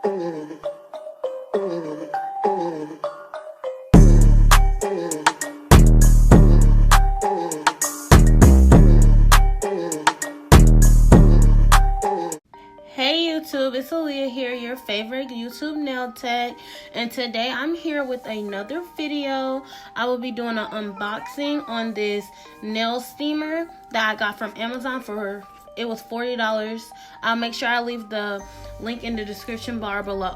Hey YouTube, it's Aaliyah here, your favorite YouTube nail tech, and today I'm here with another video. I will be doing an unboxing on this nail steamer that I got from Amazon for, it was $40. I'll make sure I leave the link in the description bar below.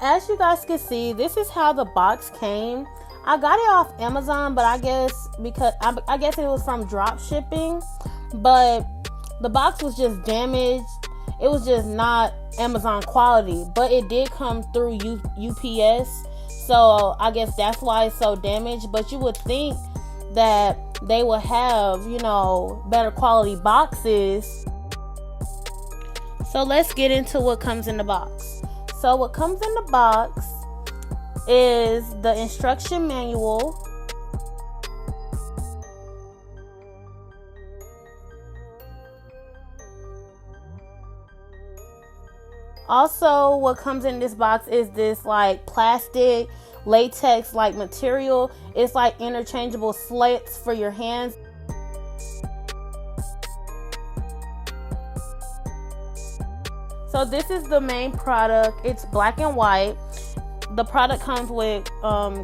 As you guys can see, this is how the box came. I got it off Amazon, but I guess because I guess it was from drop shipping, but the box was just damaged. It was just not Amazon quality, but it did come through UPS, so I guess that's why it's so damaged. But you would think that they would have, you know, better quality boxes. So let's get into what comes in the box. So what comes in the box is the instruction manual, also what comes in this box is this like plastic latex like material. It's like interchangeable slits for your hands. So this is the main product. It's black and white. The product comes with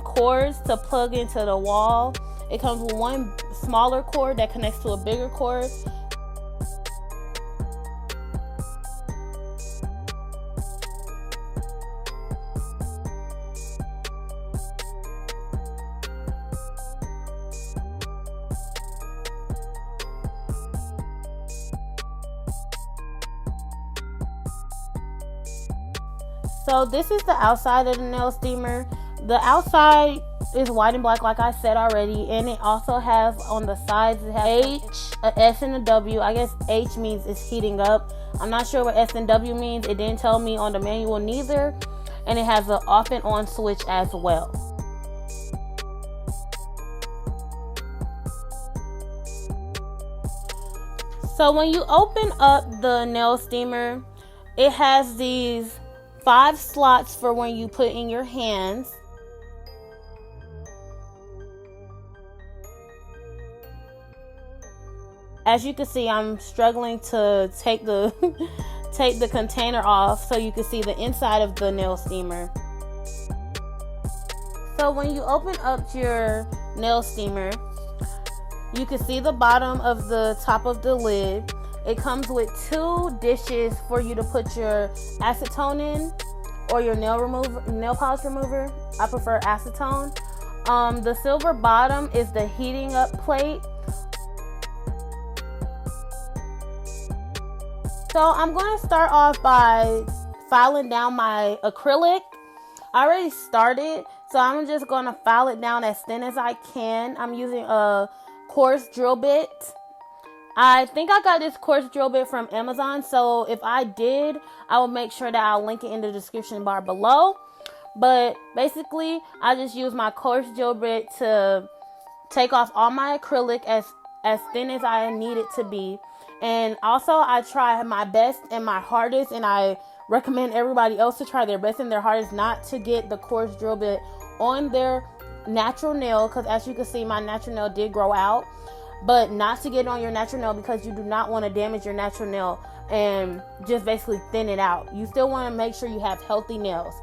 cords to plug into the wall. It comes with one smaller cord that connects to a bigger cord. So this is the outside of the nail steamer. The outside is white and black like I said already, and it also has on the sides, it has H, a S, and a W. I guess H means it's heating up. I'm not sure what S and W means. It didn't tell me on the manual neither. And it has an off and on switch as well. So when you open up the nail steamer, it has these 5 slots for when you put in your hands. As you can see, I'm struggling to take the take the container off so you can see the inside of the nail steamer. So when you open up your nail steamer, you can see the bottom of the top of the lid. It comes with 2 dishes for you to put your acetone in, or your nail polish remover. I prefer acetone. The silver bottom is the heating up plate. So I'm going to start off by filing down my acrylic. I already started, so I'm just going to file it down as thin as I can. I'm using a coarse drill bit. I think I got this coarse drill bit from Amazon, so if I did, I will make sure that I'll link it in the description bar below. But basically, I just use my coarse drill bit to take off all my acrylic as thin as I need it to be. And also, I try my best and my hardest, and I recommend everybody else to try their best and their hardest not to get the coarse drill bit on their natural nail, because as you can see, my natural nail did grow out. But not to get on your natural nail, because you do not want to damage your natural nail and just basically thin it out. You still want to make sure you have healthy nails.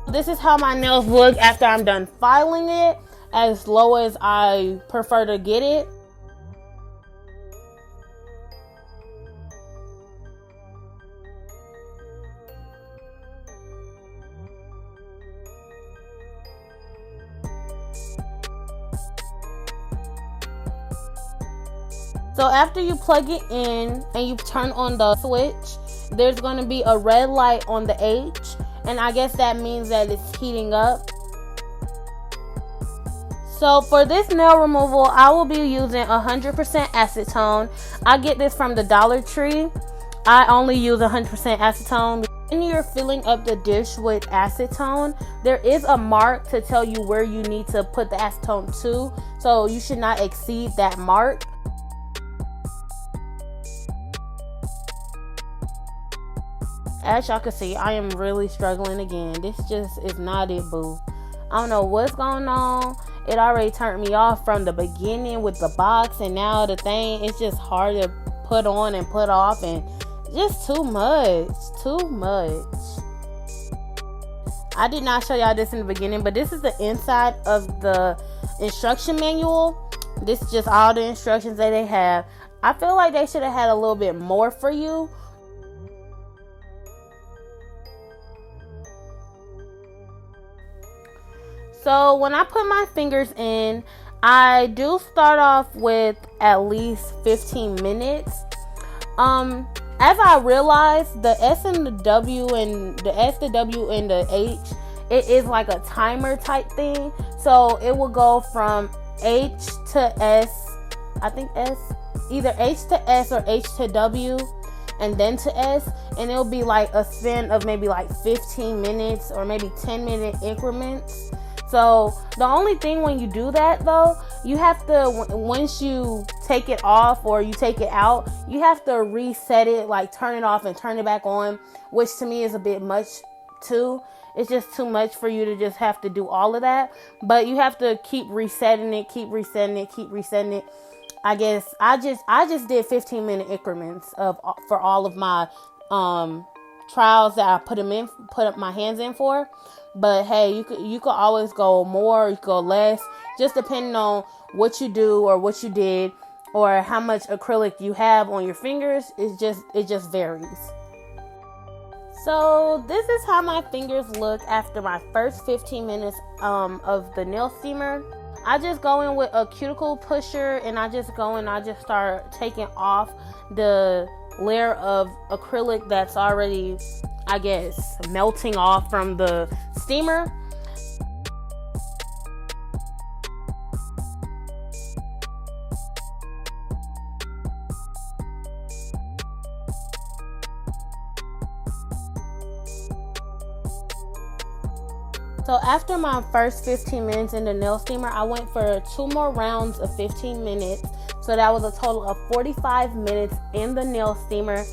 This is how my nails look after I'm done filing it, as low as I prefer to get it. So after you plug it in and you turn on the switch, there's going to be a red light on the H, and I guess that means that it's heating up. So for this nail removal, I will be using 100% acetone. I get this from the Dollar Tree. I only use 100% acetone. When you're filling up the dish with acetone, there is a mark to tell you where you need to put the acetone to. So you should not exceed that mark. As y'all can see, I am really struggling again. This just is not it, boo. I don't know what's going on. It already turned me off from the beginning with the box, and now the thing, it's just hard to put on and put off, and just too much. I did not show y'all this in the beginning, but this is the inside of the instruction manual. This is just all the instructions that they have. I feel like they should have had a little bit more for you. So when I put my fingers in, I do start off with at least 15 minutes. As I realized, the S and the W and the S, the W, and the H, it is like a timer type thing. So it will go from H to S, I think S, either H to S or H to W, and then to S, and it'll be like a span of maybe like 15 minutes or maybe 10-minute increments. So the only thing when you do that though, you have to, once you take it off or you take it out, you have to reset it, like turn it off and turn it back on, which to me is a bit much too. It's just too much for you to just have to do all of that. But you have to keep resetting it, keep resetting it. I guess I just did 15-minute increments for all of my trials that I put up my hands in for. But hey, you could always go more, you could go less, just depending on what you do or what you did or how much acrylic you have on your fingers. It just varies. So this is how my fingers look after my first 15 minutes of the nail steamer. I just go in with a cuticle pusher, and I just start taking off the layer of acrylic that's already, I guess, melting off from the steamer. So after my first 15 minutes in the nail steamer, I went for 2 more rounds of 15 minutes. So that was a total of 45 minutes in the nail steamer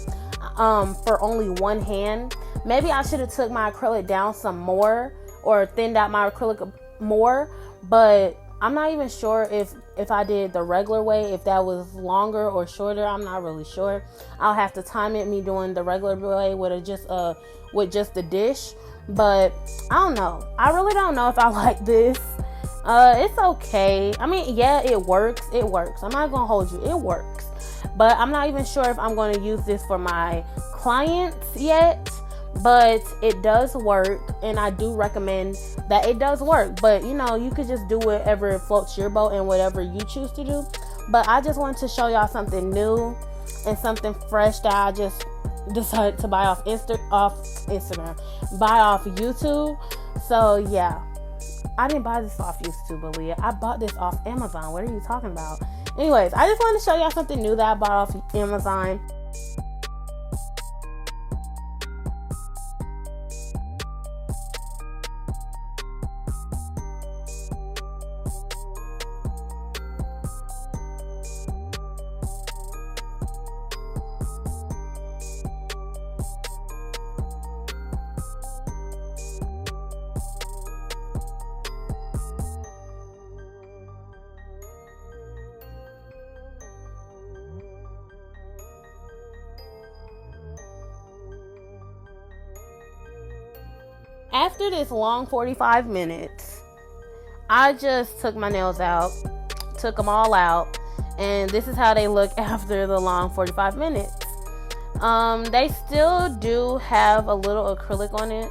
for only one hand. Maybe I should have took my acrylic down some more or thinned out my acrylic more, but I'm not even sure if I did the regular way, if that was longer or shorter. I'm not really sure. I'll have to time it, me doing the regular way with just the dish. But I don't know. I really don't know if I like this. It's okay. I mean, yeah, it works. I'm not gonna hold you. It works. But I'm not even sure if I'm gonna use this for my clients yet. But it does work, and I do recommend that it does work. But you know, you could just do whatever floats your boat and whatever you choose to do. But I just wanted to show y'all something new and something fresh that I just decided to buy off Instagram, buy off YouTube. So yeah, I didn't buy this off YouTube, Aaliyah. I bought this off Amazon. What are you talking about? Anyways, I just wanted to show y'all something new that I bought off Amazon. After this long 45 minutes, I just took my nails out, took them all out, and this is how they look after the long 45 minutes. They still do have a little acrylic on it,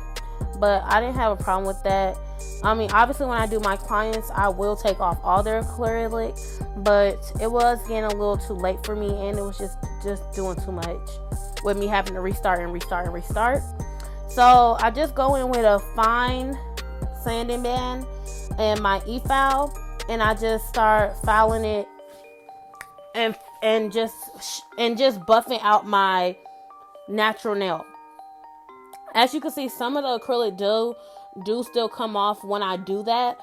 but I didn't have a problem with that. I mean, obviously when I do my clients, I will take off all their acrylic, but it was getting a little too late for me, and it was just doing too much with me having to restart. So I just go in with a fine sanding band and my e-file, and I just start filing it and just buffing out my natural nail. As you can see, some of the acrylic do still come off when I do that.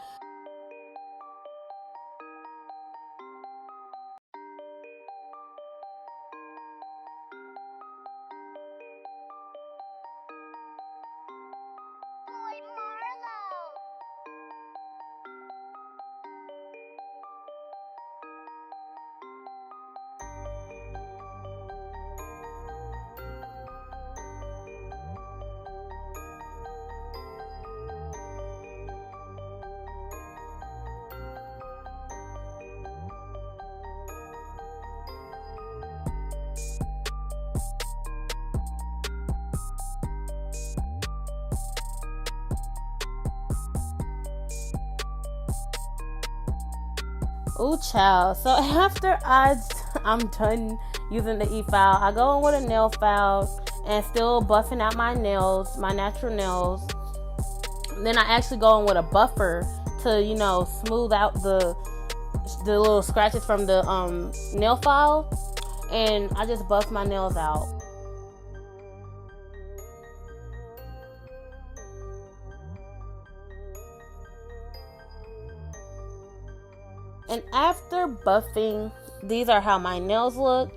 Ooh, child. So after I'm done using the e-file, I go in with a nail file and still buffing out my nails, my natural nails. Then I actually go in with a buffer to, you know, smooth out the little scratches from the nail file, and I just buff my nails out. And after buffing, these are how my nails look.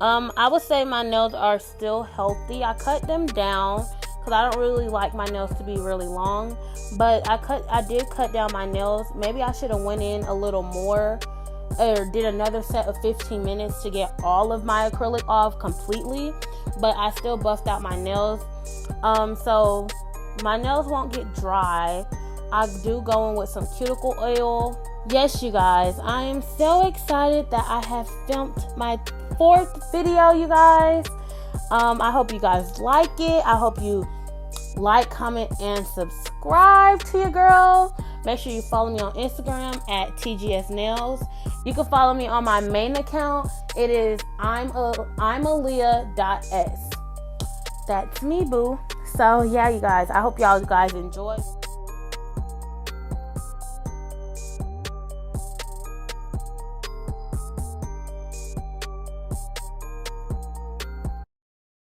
I would say my nails are still healthy. I cut them down because I don't really like my nails to be really long. But I did cut down my nails. Maybe I should have went in a little more or did another set of 15 minutes to get all of my acrylic off completely. But I still buffed out my nails. So my nails won't get dry. I do go in with some cuticle oil. Yes, you guys, I am so excited that I have filmed my 4th video, you guys. I hope you guys like it. I hope you like, comment, and subscribe to your girl. Make sure you follow me on Instagram at TGS Nails. You can follow me on my main account. It is Aaliyah.s. That's me, boo. So yeah, you guys, I hope y'all guys enjoy.